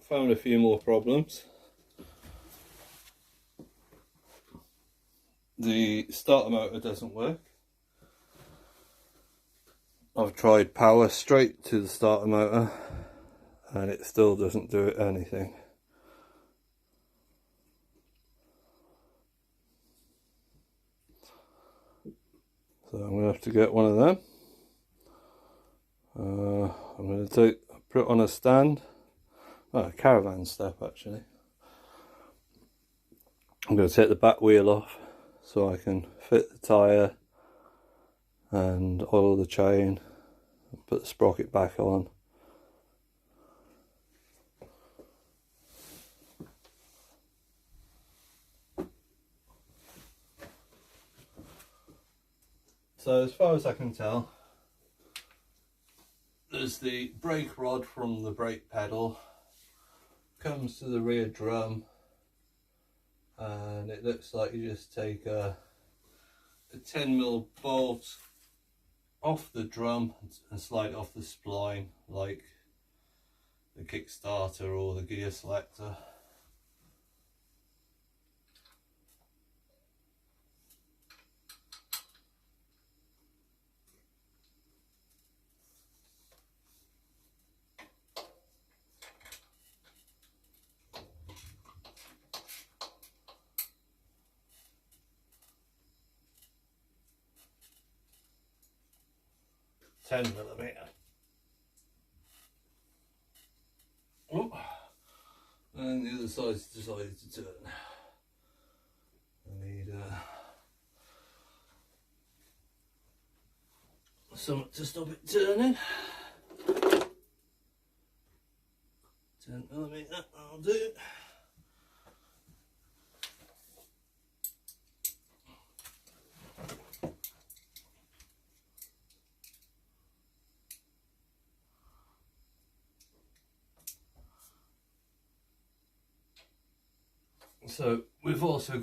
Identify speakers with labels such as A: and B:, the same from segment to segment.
A: found a few more problems. The starter motor doesn't work. I've tried power straight to the starter motor and it still doesn't do anything. So I'm going to have to get one of them. I'm going to put it on a stand, a caravan step actually. I'm going to take the back wheel off so I can fit the tyre and oil the chain and put the sprocket back on. So as far as I can tell, there's the brake rod from the brake pedal, comes to the rear drum, and it looks like you just take a 10mm bolt off the drum and slide it off the spline like the kickstarter or the gear selector. Oh, and the other side's decided to turn. I need something to stop it turning. 10mm, I'll do. So we've also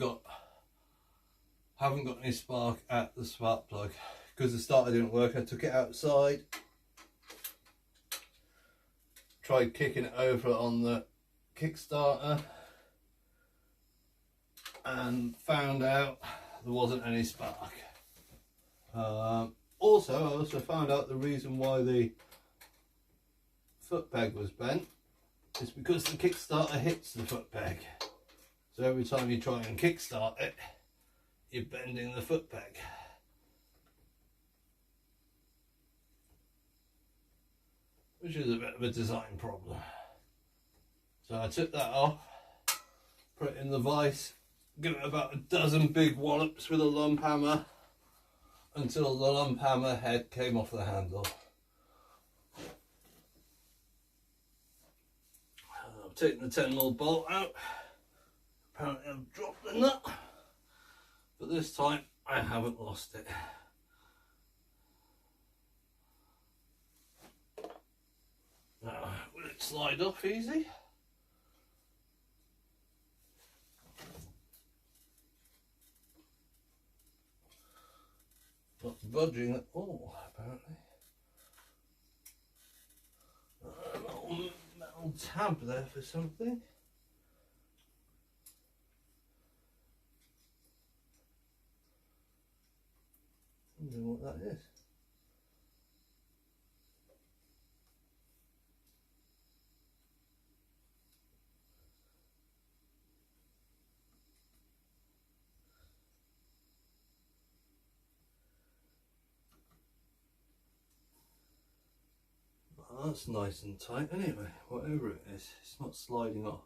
A: haven't got any spark at the spark plug because the starter didn't work. I took it outside, tried kicking it over on the kickstarter and found out there wasn't any spark. I also found out the reason why the foot peg was bent is because the kickstarter hits the foot peg. So every time you try and kickstart it, you're bending the foot peg. Which is a bit of a design problem. So I took that off, put it in the vise, give it about a dozen big wallops with a lump hammer until the lump hammer head came off the handle. I've taken the 10mm bolt out. Apparently I've dropped the nut, but this time I haven't lost it. Now, will it slide off easy? Not budging at all, apparently. A little metal tab there for something. I don't know what that is. Well, that's nice and tight anyway, whatever it is, it's not sliding off.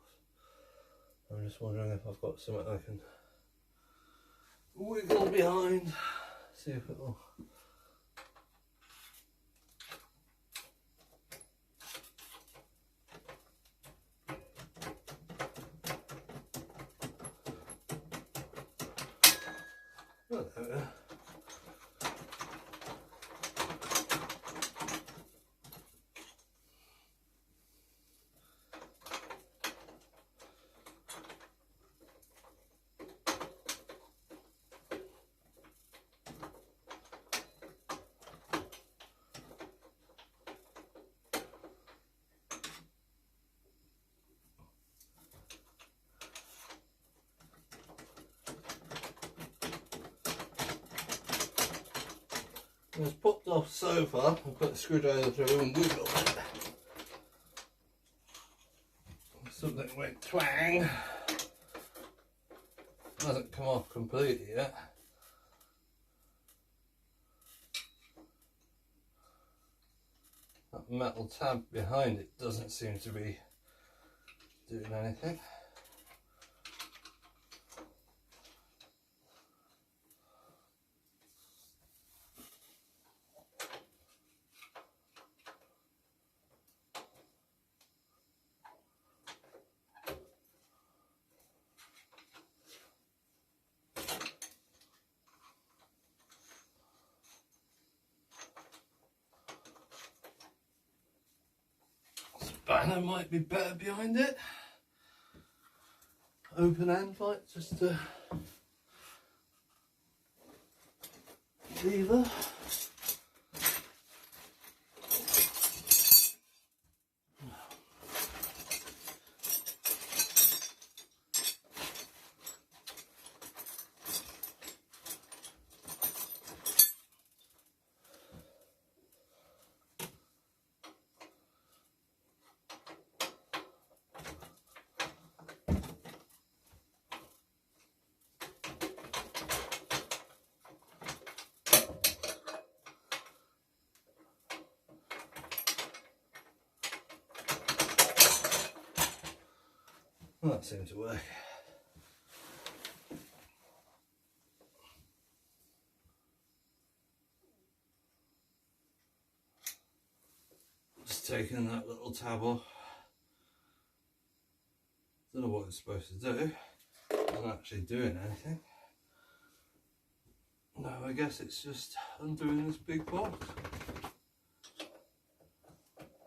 A: I'm just wondering if I've got something I can wiggle behind, see if it'll. Oh, there we are. It's popped off sofa. I put the screwdriver through and wiggled it. Something went twang. Hasn't come off completely yet. That metal tab behind it doesn't seem to be doing anything. Spanner might be better behind it. Open end, like just to lever. Well, that seems to work. Just taking that little tab off. Don't know what it's supposed to do. It's not actually doing anything. No, I guess it's just undoing this big box.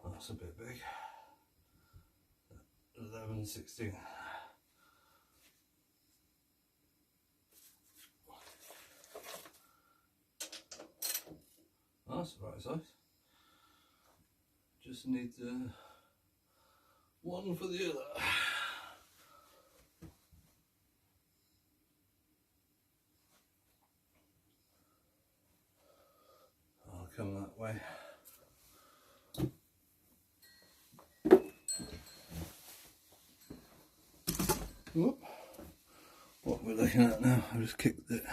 A: That's a bit big. 11/16. That's the right size. Just need one for the other. I'll come that way. Whoop. What we're looking at now, I just kicked it.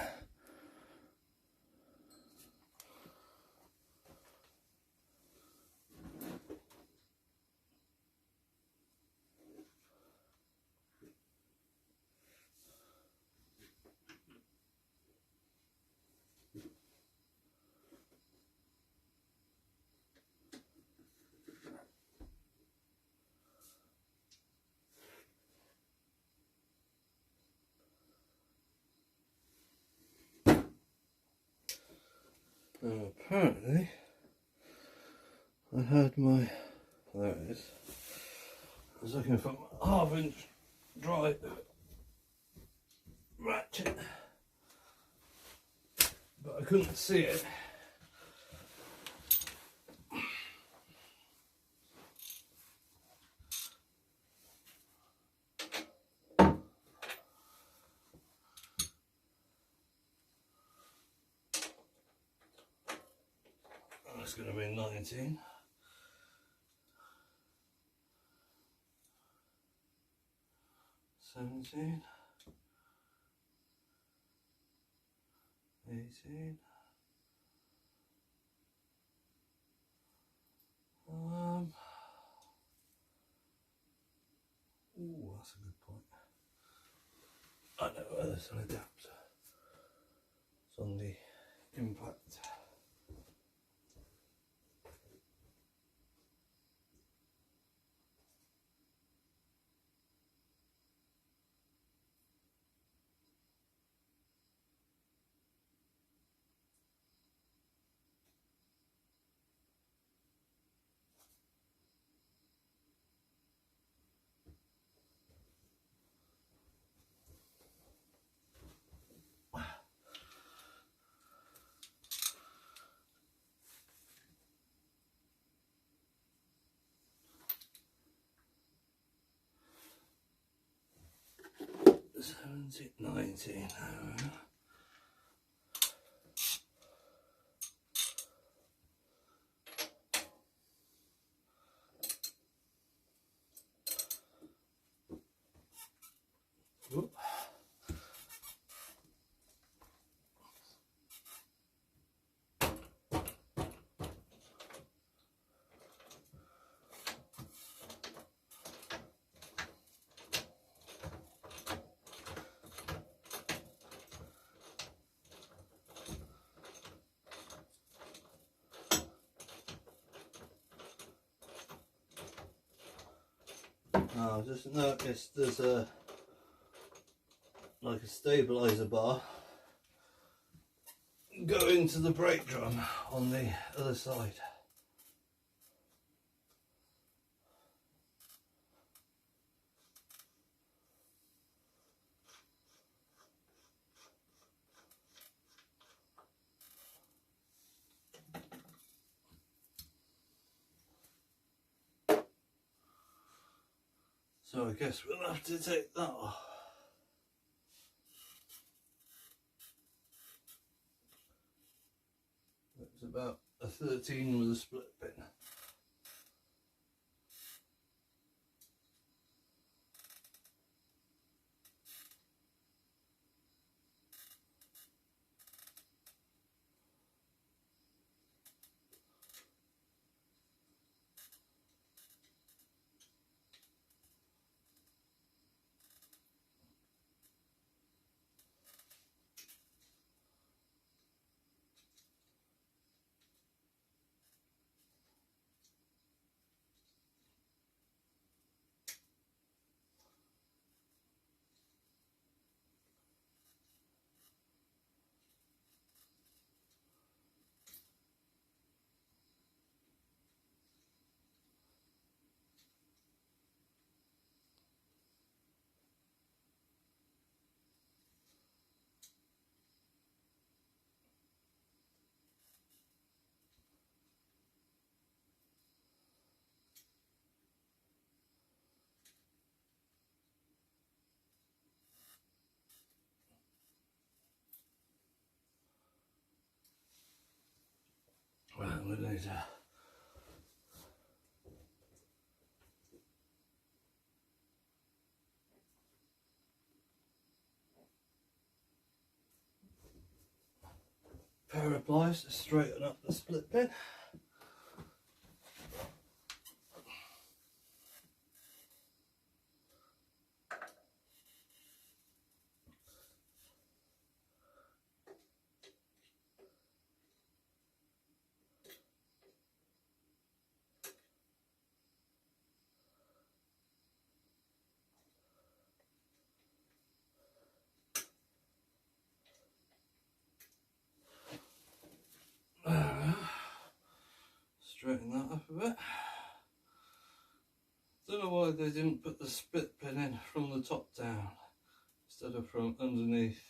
A: Now apparently I had my, there it is, I was looking for my 1/2 inch dry ratchet, but I couldn't see it. That's going to be 19. $17, $18. Ooh, that's a good point. I know where there's an adapter. It's on the impact. $17, $19. I just noticed there's a like a stabilizer bar going to the brake drum on the other side. So I guess we'll have to take that off. It's about a 13 with a split pin. Right, we need a pair of pliers to straighten up the split pin. Straighten that up a bit. Don't know why they didn't put the split pin in from the top down instead of from underneath.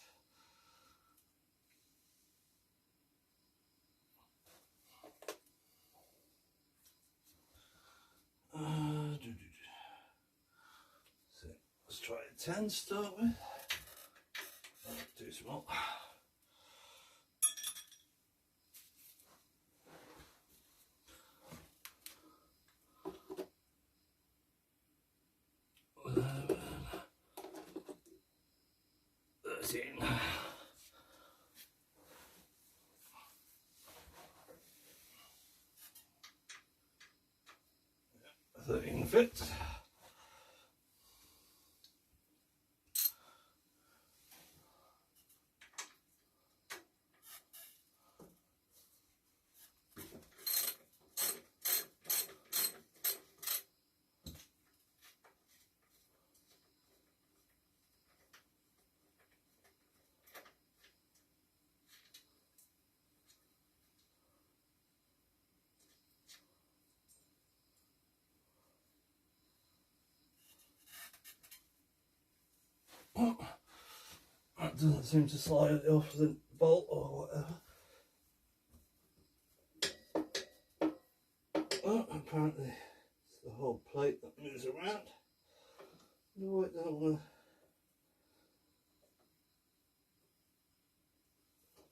A: So let's try a 10 to start with. Too small. Thirteen fits. That doesn't seem to slide off the bolt or whatever. Oh, apparently it's the whole plate that moves around. No, it doesn't want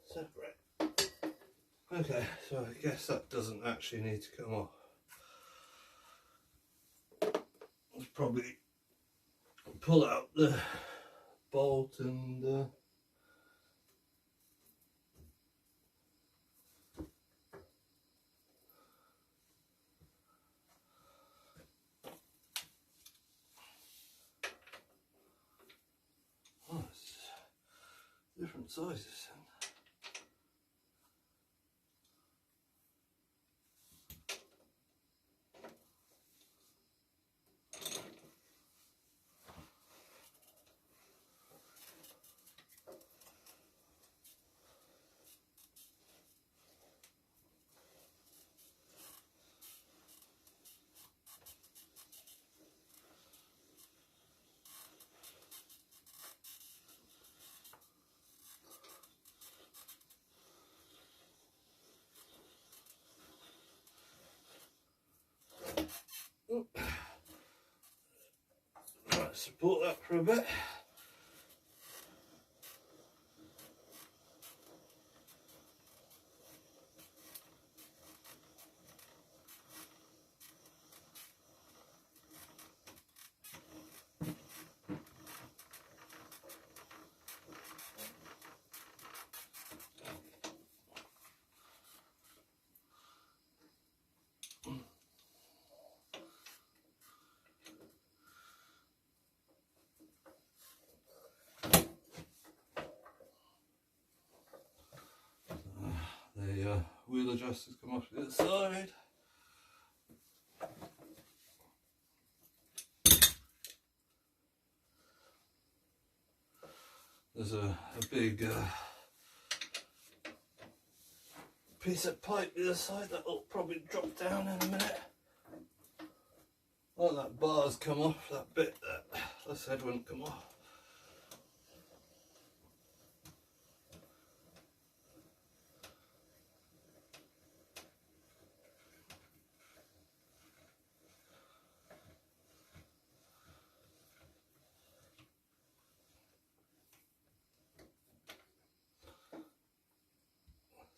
A: to separate. Okay, so I guess that doesn't actually need to come off. Let's probably pull out the bolt and oh, it's different sizes. support that for a bit. The wheel adjusters come off the other side. There's a big piece of pipe the other side that will probably drop down in a minute. Oh, that bar's come off, that bit that I said wouldn't come off.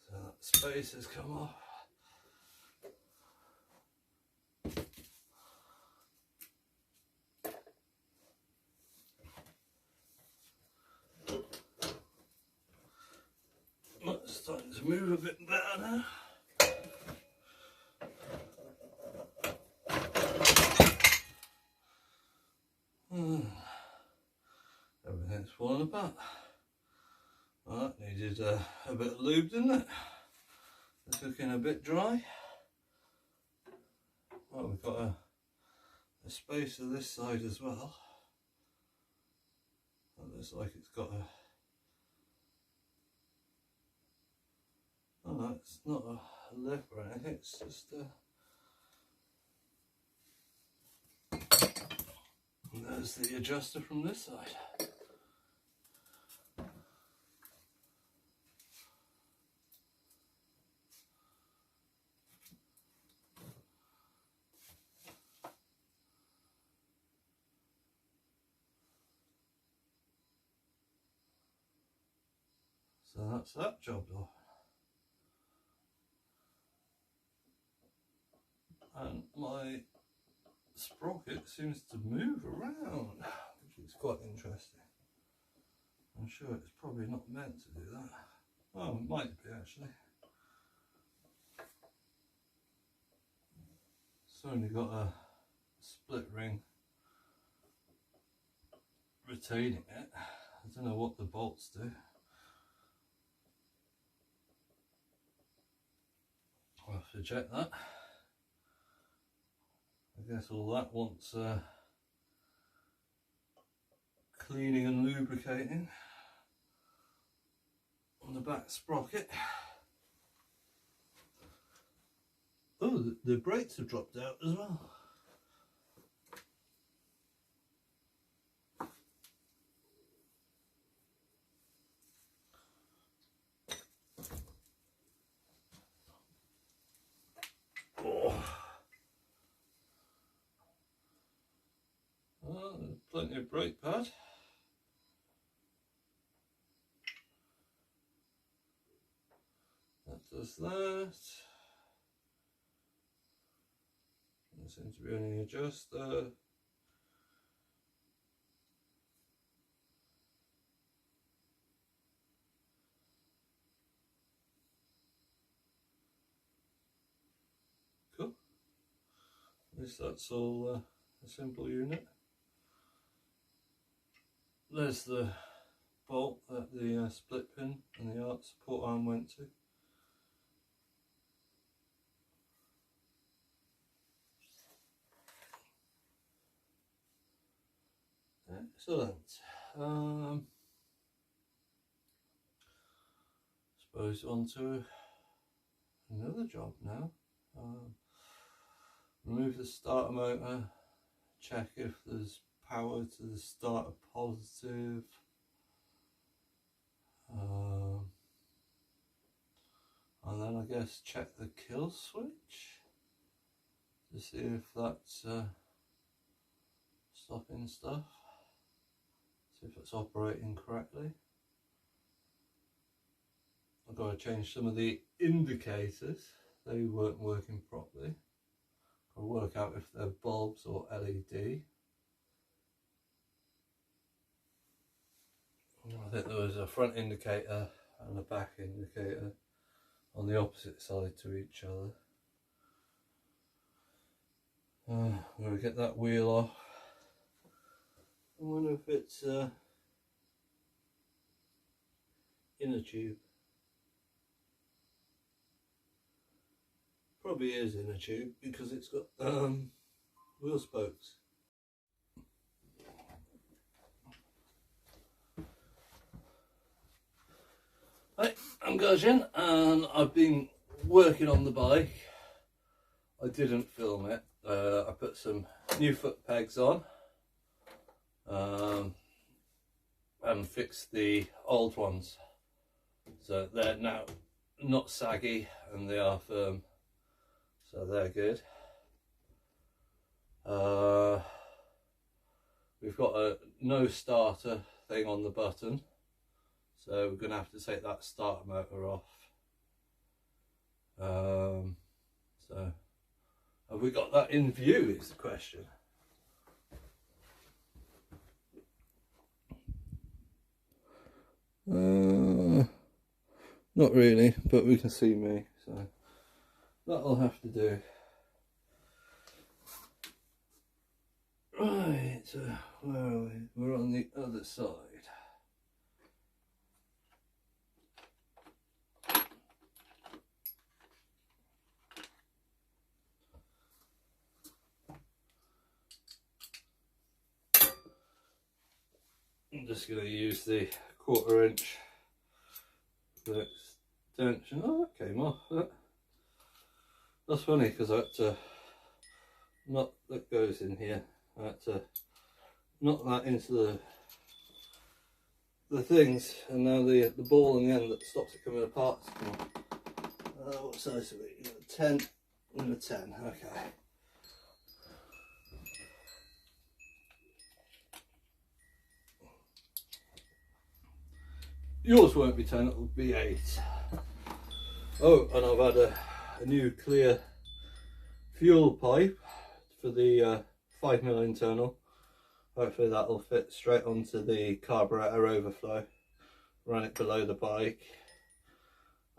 A: So that space has come off. It's starting to move a bit better now. Everything's falling apart. Well, that needed a bit of lube, didn't it? It's looking a bit dry. Well, we've got a space to this side as well. It looks like it's got a... Oh no, it's not a lip or anything, it's just a... And there's the adjuster from this side. So that's that job done. And my sprocket seems to move around, which is quite interesting. I'm sure it's probably not meant to do that. Oh, it might be actually. It's only got a split ring retaining it. I don't know what the bolts do. I'll have to check that. I guess all that wants cleaning and lubricating on the back sprocket. Oh, the brakes have dropped out as well. Oh, there's plenty of brake pad. That does that. There seems to be any adjuster. Cool. At least that's all a simple unit. There's the bolt that the split pin and the arc support arm went to. Excellent. Suppose on to another job now. Remove the starter motor, check if there's power to the starter positive. And then I guess check the kill switch to see if that's stopping stuff. see if it's operating correctly. I've got to change some of the indicators, they weren't working properly. I'll work out if they're bulbs or LED. I think there was a front indicator and a back indicator on the opposite side to each other. I'm going to get that wheel off. I wonder if it's inner tube. Probably is inner tube because it's got wheel spokes. Right, I'm Gurjin and I've been working on the bike. I didn't film it. I put some new foot pegs on and fixed the old ones. So they're now not saggy and they are firm. So they're good. We've got a no starter thing on the button. So we're going to have to take that starter motor off. So have we got that in view is the question. Not really, but we can see me, so that'll have to do. Right, where are we? We're on the other side. I'm just going to use the 1/4 inch for extension. Oh, that came off. That's funny because I had to knock that goes in here. I had to knock that into the things, and now the ball in the end that stops it coming apart has come off. What size are we? 10 and a 10. Okay. Yours won't be 10, it'll be 8. Oh, and I've had a new clear fuel pipe for the 5mm internal. Hopefully that'll fit straight onto the carburetor overflow. Run it below the bike.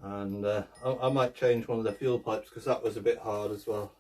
A: And I might change one of the fuel pipes because that was a bit hard as well.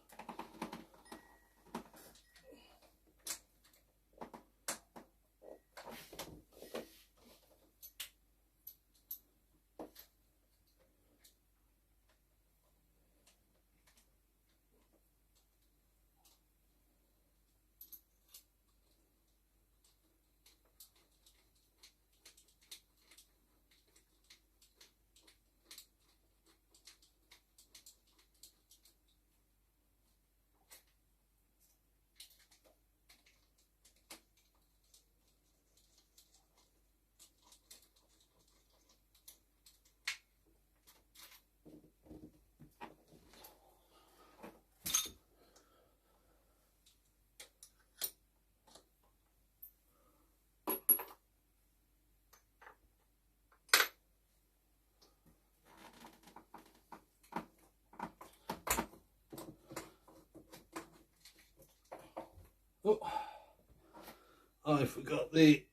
A: Oh, I forgot the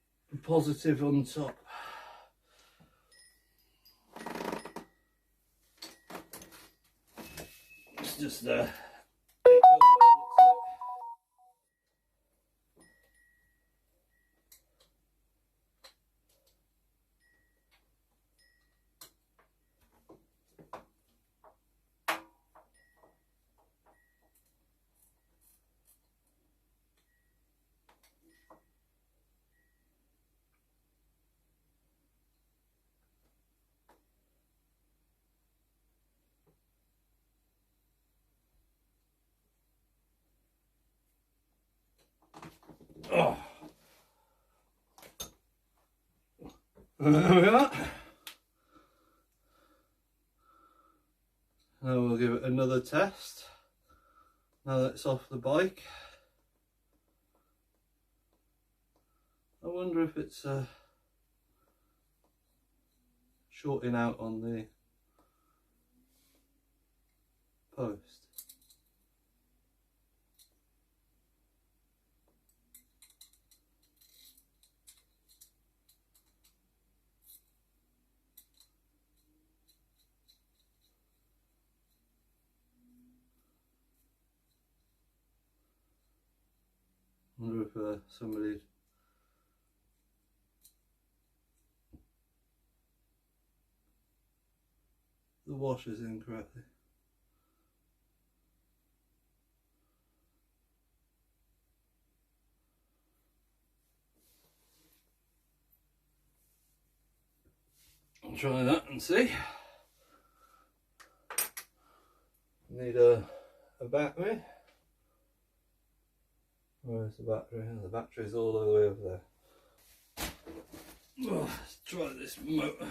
A: positive on top. It's just oh. There we are. Now we'll give it another test. Now that it's off the bike. I wonder if it's shorting out on the post. I wonder if somebody the washer's incorrectly. I'll try that and see. Need a battery. Where's the battery? Oh, the battery's all the way over there. Oh, let's try this motor.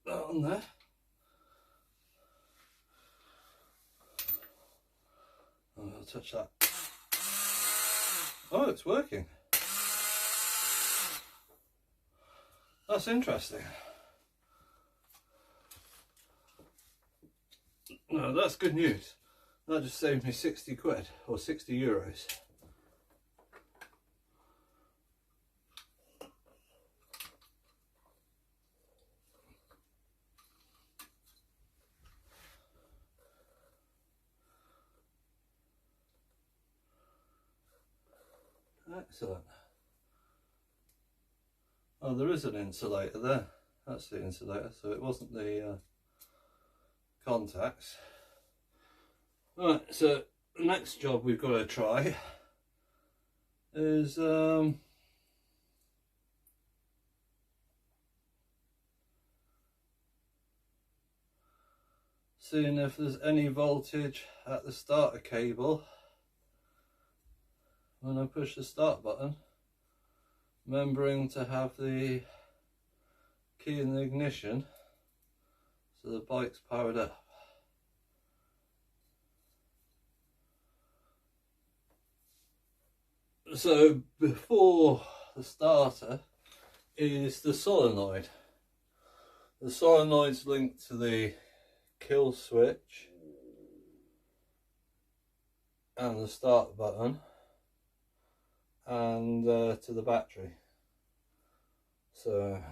A: That on there. Oh, I'll touch that. Oh, it's working. That's interesting. No, that's good news. That just saved me 60 quid or 60 euros. Excellent. Oh, there is an insulator there. That's the insulator, so it wasn't the contacts. Right, so the next job we've got to try is seeing if there's any voltage at the starter cable when I push the start button, remembering to have the key in the ignition so the bike's powered up. So before the starter is the solenoid. The solenoid's linked to the kill switch and the start button and to the battery. So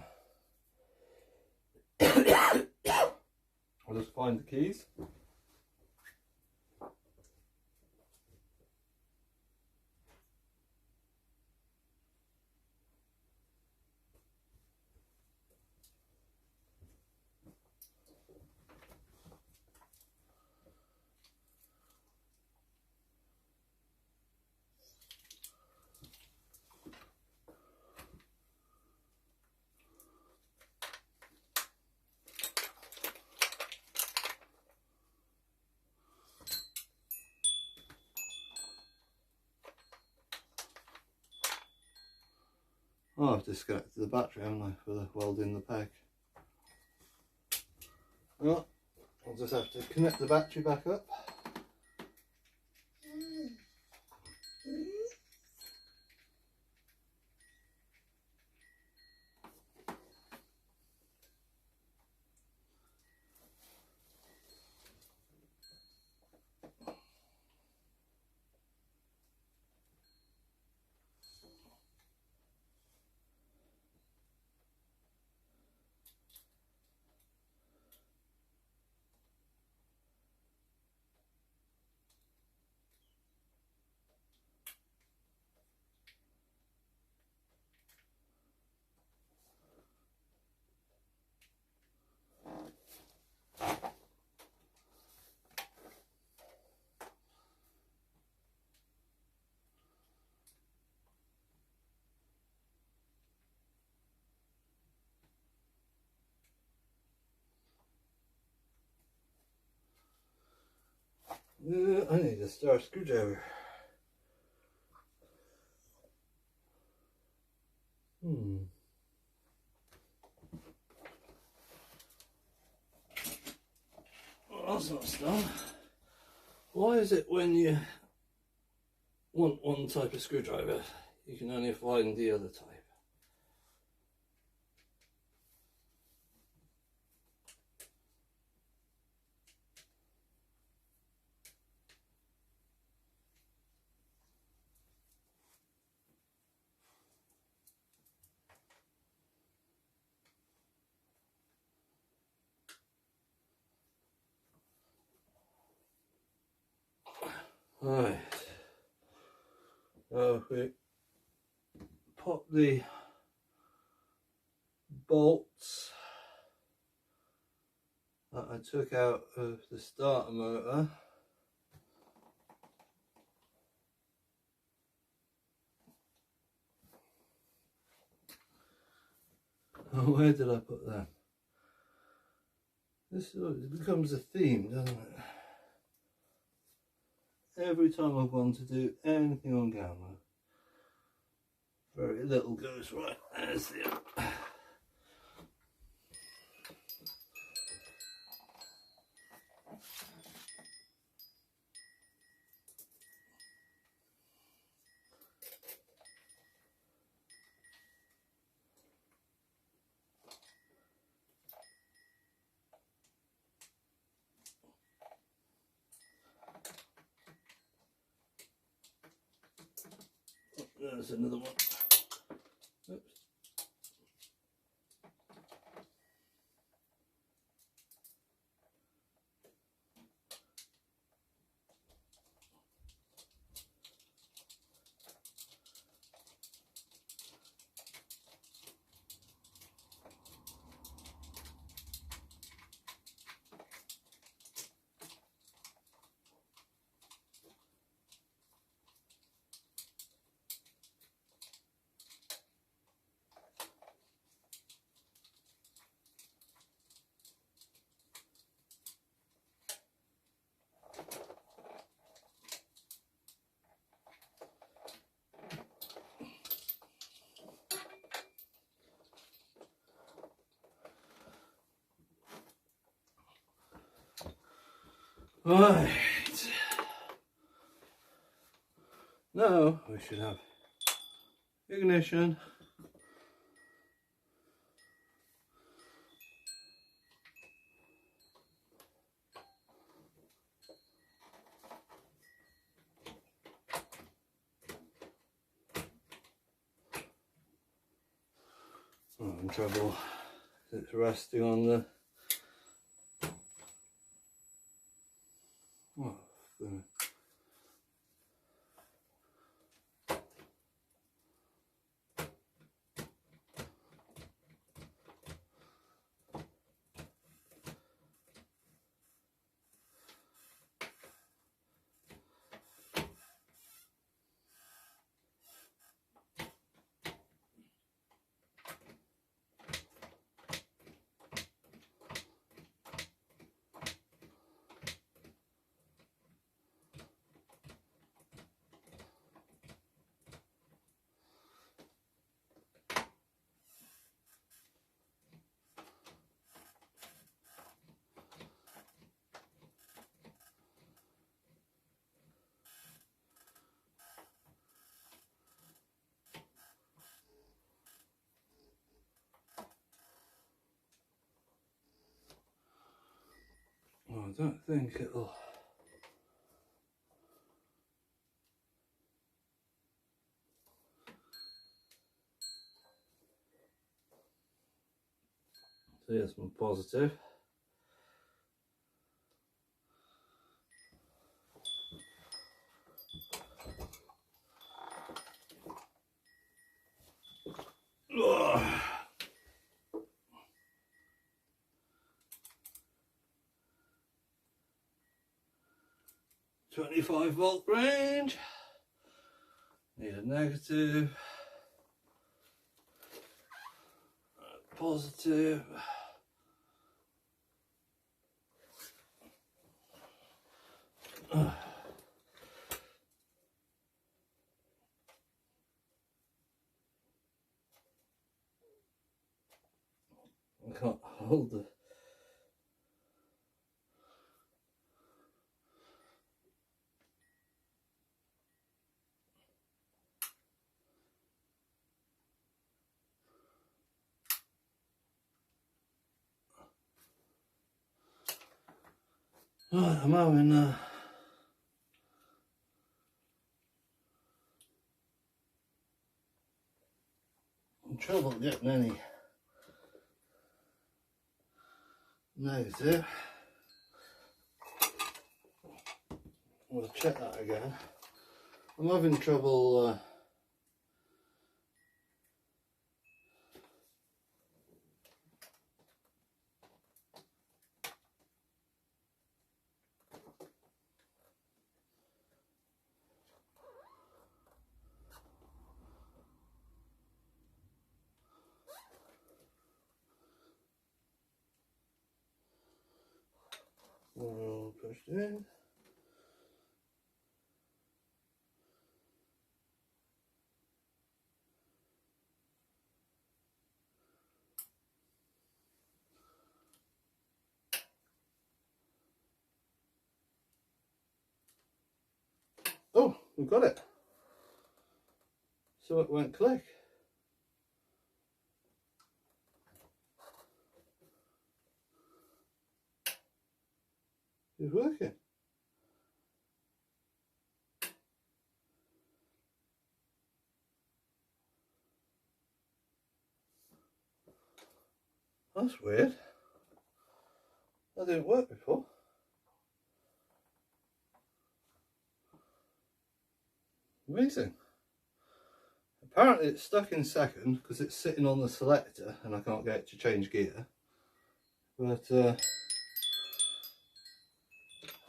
A: I'll just find the keys. Oh, I've disconnected the battery, haven't I, for welding the peg. Well, I'll just have to connect the battery back up. I need a star screwdriver. Well, that's not done. Why is it when you want one type of screwdriver, you can only find the other type? Right, so if we pop the bolts that I took out of the starter motor, oh, where did I put them? This becomes a theme, doesn't it? Every time I want to do anything on camera, very little goes right. There's the there's another one. Oops. Right, now we should have ignition, I'm in trouble, it's resting on the I don't think it'll. So yes, I'm positive. Ugh. 25-volt range, need a negative, positive, I can't hold the... Right, I'm having trouble getting any negative. We'll check that again. I'm having trouble we'll push it in. Oh, we've got it. So it went click. It's working. That's weird. That didn't work before. Amazing. Apparently it's stuck in second because it's sitting on the selector and I can't get it to change gear. But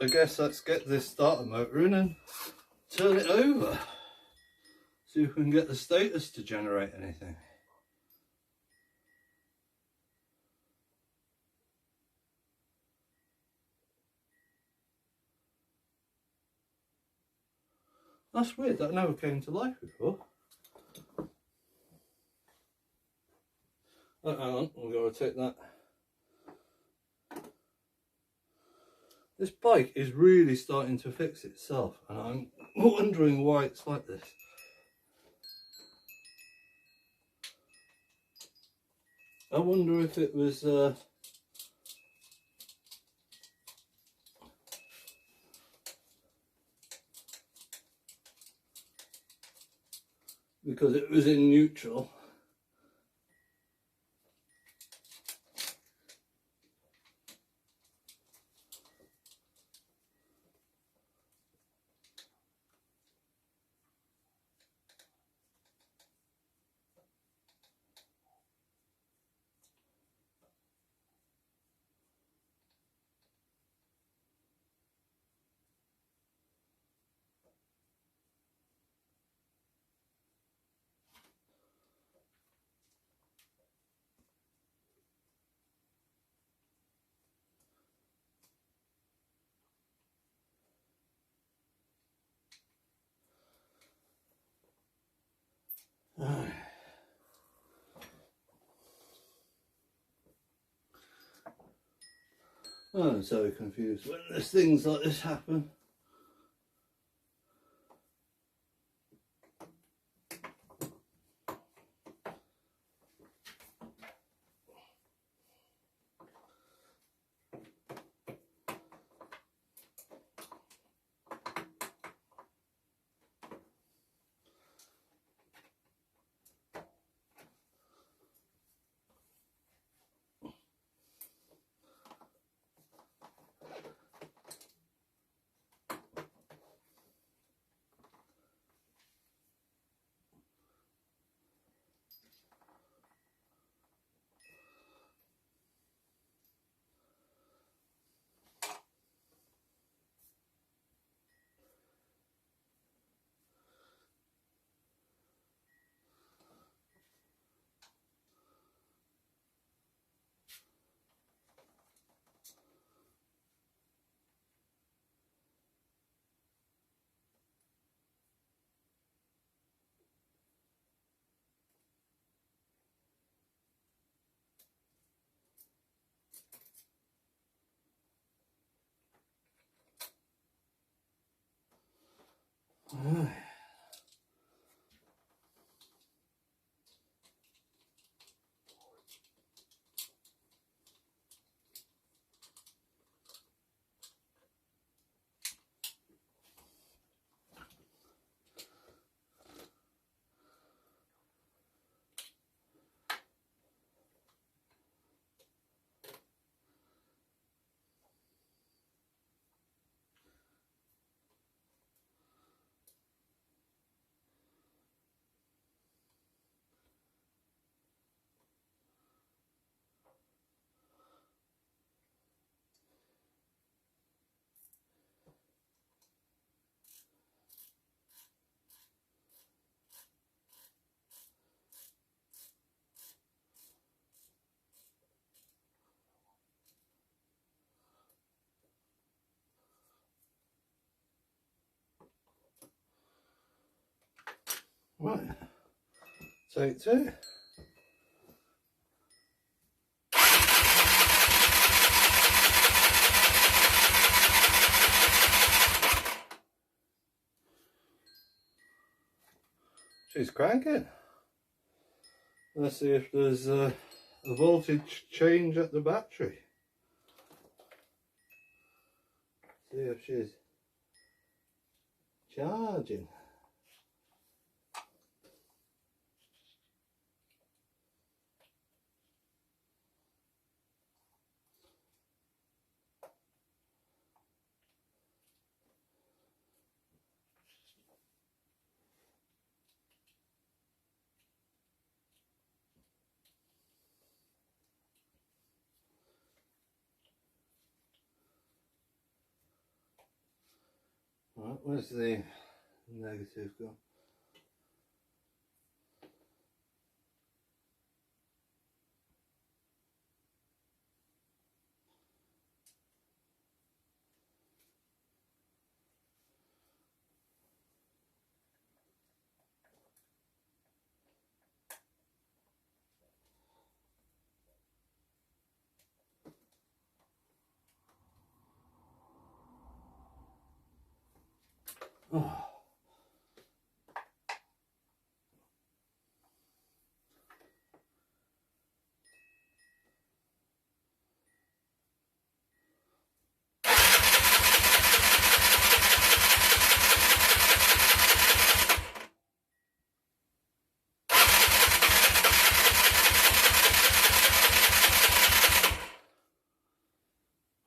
A: I guess let's get this starter motor in and turn it over. See if we can get the status to generate anything. That's weird, that never came to life before. Oh, hang on, we've got to take that. This bike is really starting to fix itself and I'm wondering why it's like this. I wonder if it was because it was in neutral. I'm so confused when there's things like this happen. Right. Right, take two. She's cranking. Let's see if there's a voltage change at the battery. See if she's charging. Right, where's the negative gone? Oh.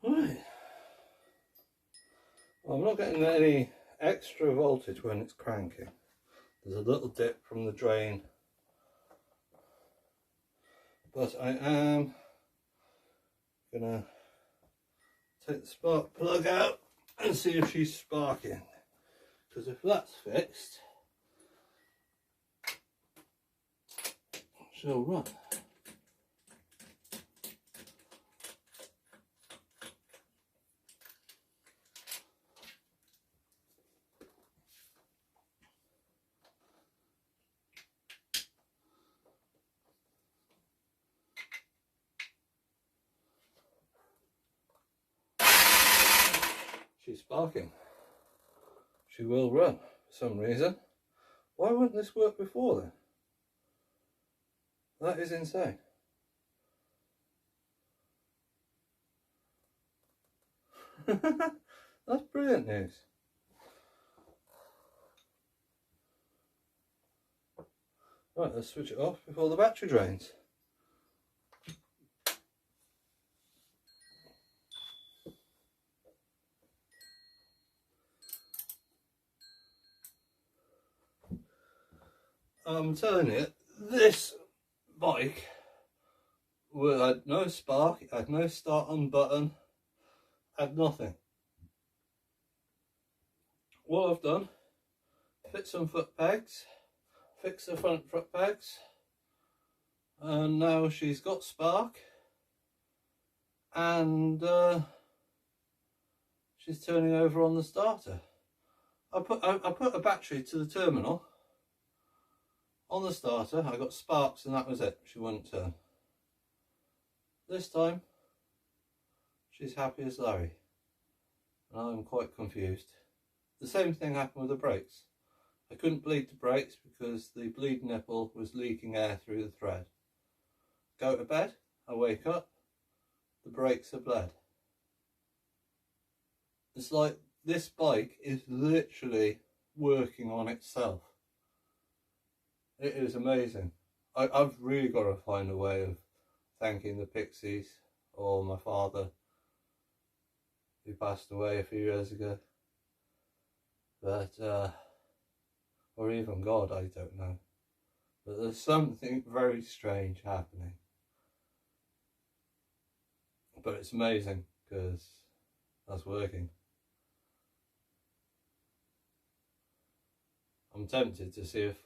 A: Right. Well, I'm not getting any extra voltage when it's cranking. There's a little dip from the drain, but I am gonna take the spark plug out and see if she's sparking, because if that's fixed, she'll run. She's sparking. She will run for some reason. Why wouldn't this work before then? That is insane. That's brilliant news. Right, let's switch it off before the battery drains. I'm telling you, this bike had no spark, it had no start on button, had nothing. What I've done, fit some foot pegs, fix the front foot pegs, and now she's got spark, and she's turning over on the starter. I put a battery to the terminal on the starter. I got sparks and that was it. She wouldn't turn. This time she's happy as Larry, and I'm quite confused. The same thing happened with the brakes. I couldn't bleed the brakes because the bleed nipple was leaking air through the thread. Go to bed, I wake up, the brakes are bled. It's like this bike is literally working on itself. It is amazing. I've really got to find a way of thanking the Pixies or my father, who passed away a few years ago. But, or even God, I don't know. But there's something very strange happening. But it's amazing because that's working. I'm tempted to see if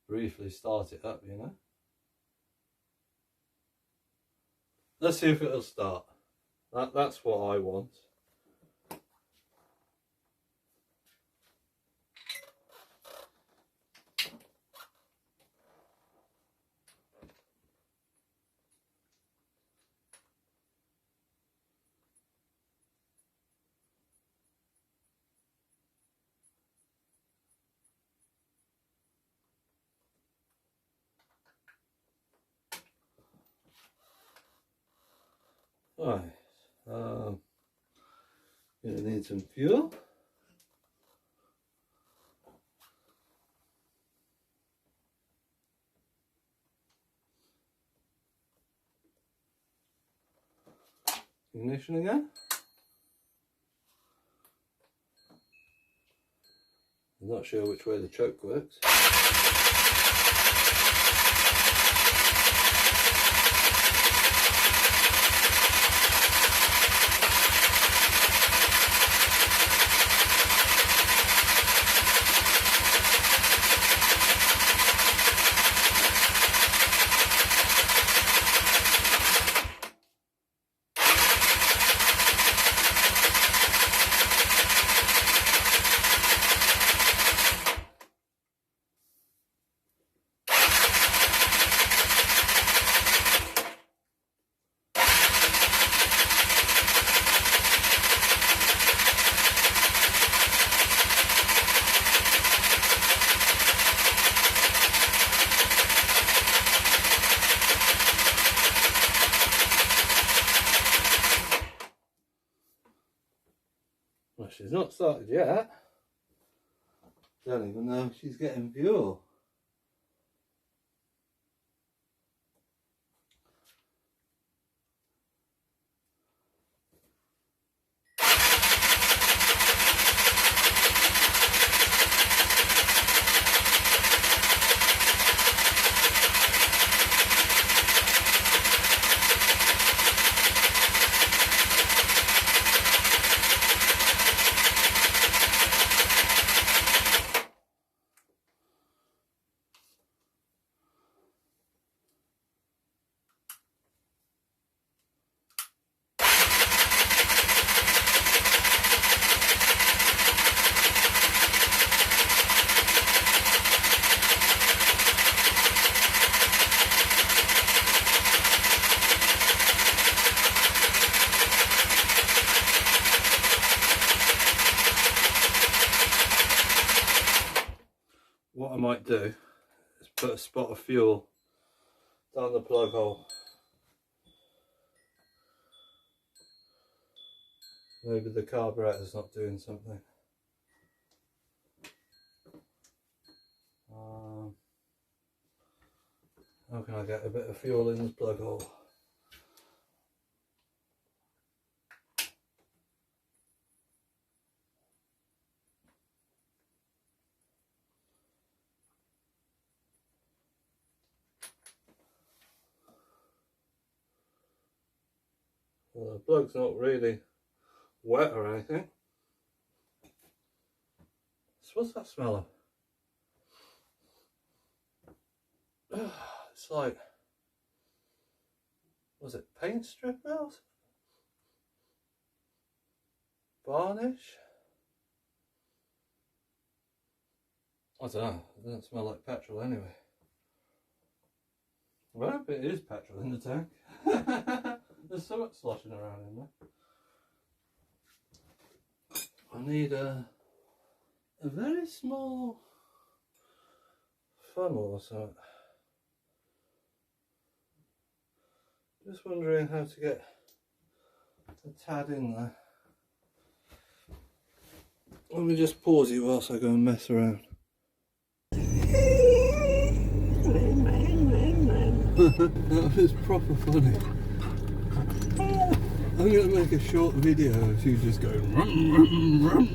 A: briefly start it up, you know. Let's see if it'll start. That's what I want. Right, gonna need some fuel. Ignition again. I'm not sure which way the choke works. Well, she's not started yet. Don't even know if she's getting fuel. What I might do is put a spot of fuel down the plug hole. Maybe the carburetor's not doing something. How can I get a bit of fuel in this plug hole? Well, the plug's not really wet or anything. So what's that smell of? It's like, was it paint strippers? Varnish? I don't know, it doesn't smell like petrol anyway. Well, I hope it is petrol in the tank. There's so much sloshing around in there. I need a very small funnel or something. Just wondering how to get the tad in there. Let me just pause it whilst I go and mess around. That was proper funny. I'm going to make a short video of you just going rum, rum, rum.